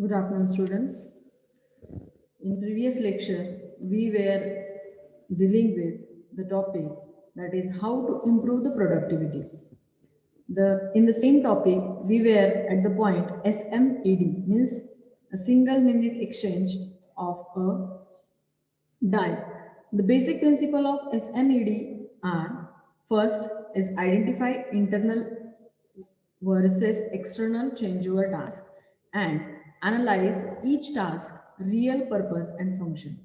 Good afternoon, students. In previous lecture, we were dealing with the topic that is how to improve the productivity. In the same topic, we were at the point SMED means a single minute exchange of a die. The basic principle of SMED are: first is identify internal versus external changeover task and analyze each task real purpose and function.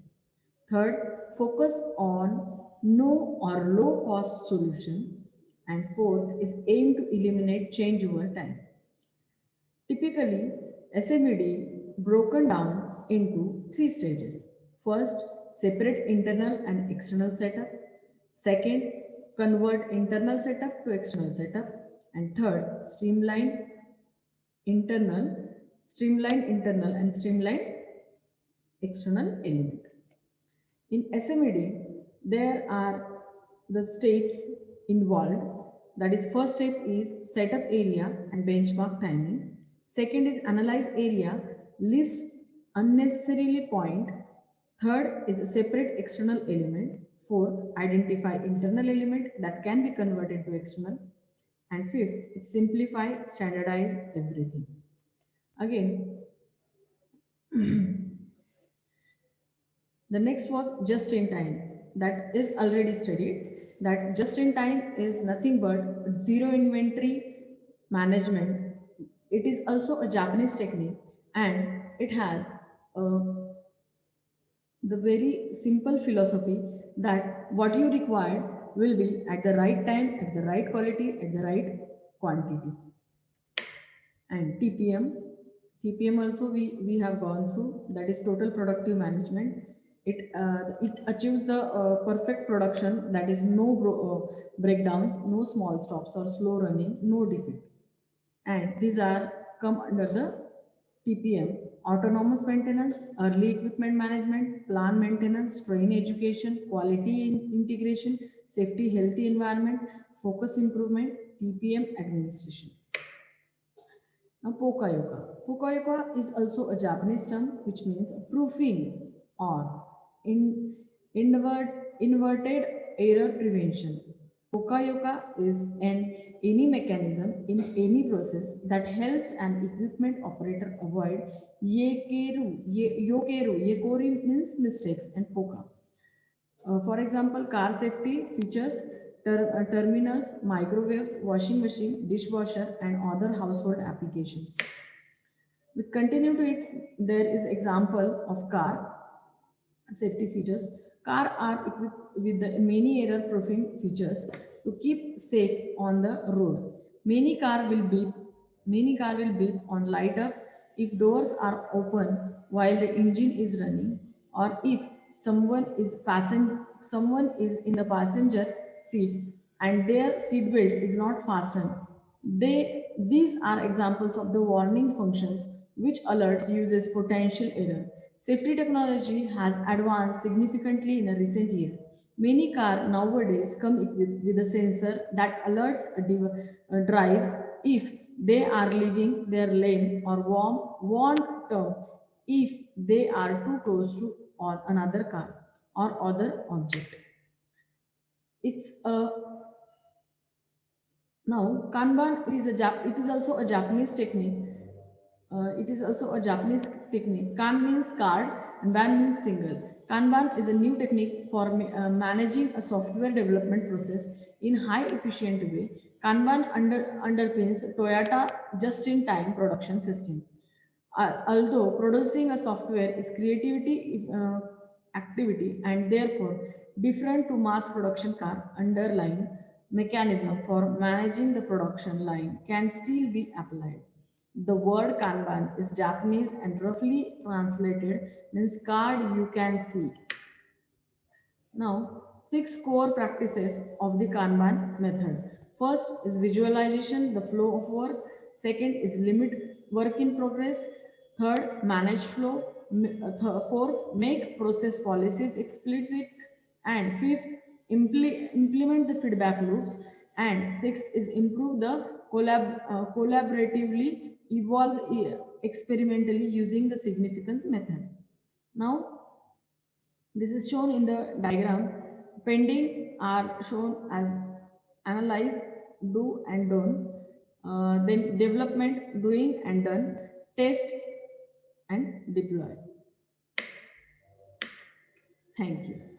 Third, focus on no or low cost solution. And fourth is aim to eliminate changeover time. Typically, SMED broken down into three stages. First, separate internal and external setup. Second, convert internal setup to external setup. And third, internal, streamline internal and streamline external element. In SMED, there are the steps involved. That is, first step is setup area and benchmark timing. Second is analyze area, list unnecessarily point. Third is separate external element. Fourth, identify internal element that can be converted to external. And fifth, is simplify, standardize everything. Again, the next was just in time. That is already studied. That just in time is nothing but zero inventory management. It is also a Japanese technique and it has the very simple philosophy that what you require will be at the right time, at the right quality, at the right quantity. And TPM also we have gone through, that is total productive management. It achieves the perfect production, that is no breakdowns, no small stops or slow running, no defect. And these are come under the TPM: autonomous maintenance, early equipment management, plan maintenance, train education, quality integration, safety healthy environment, focus improvement, TPM administration. Now, Pokayoka. Pokayoka is also a Japanese term which means proofing or inverted error prevention. Pokayoka is any mechanism in any process that helps an equipment operator avoid yekori means mistakes, and poka. For example, car safety features, terminals, microwaves, washing machine, dishwasher, and other household applications. We continue to it. There is example of car safety features. Car are equipped with the many error proofing features to keep safe on the road. Many car will beep. Many car will beep on light up if doors are open while the engine is running, or if someone is in the passenger seat and their seat belt is not fastened. These are examples of the warning functions which alerts users potential error. Safety technology has advanced significantly in a recent year. Many cars nowadays come equipped with a sensor that alerts drives if they are leaving their lane, or warn turn if they are too close to on another car or other object. It's a Now Kanban it is also a Japanese technique. It is also a Japanese technique. Kan means card and ban means single. Kanban is a new technique for managing a software development process in high efficient way. Kanban underpins Toyota just-in-time production system. Although producing a software is creativity activity and therefore different to mass production car, underlying mechanism for managing the production line can still be applied. The word Kanban is Japanese and roughly translated means card you can see. Now, 6 core practices of the Kanban method. First is visualization, the flow of work. Second is limit work in progress. Third, manage flow. Fourth, make process policies explicit. And fifth, implement the feedback loops. And sixth is improve the collaboratively evolve experimentally using the significance method. Now, this is shown in the diagram. Pending are shown as analyze, do and done. Then development, doing and done. Test and deploy. Thank you.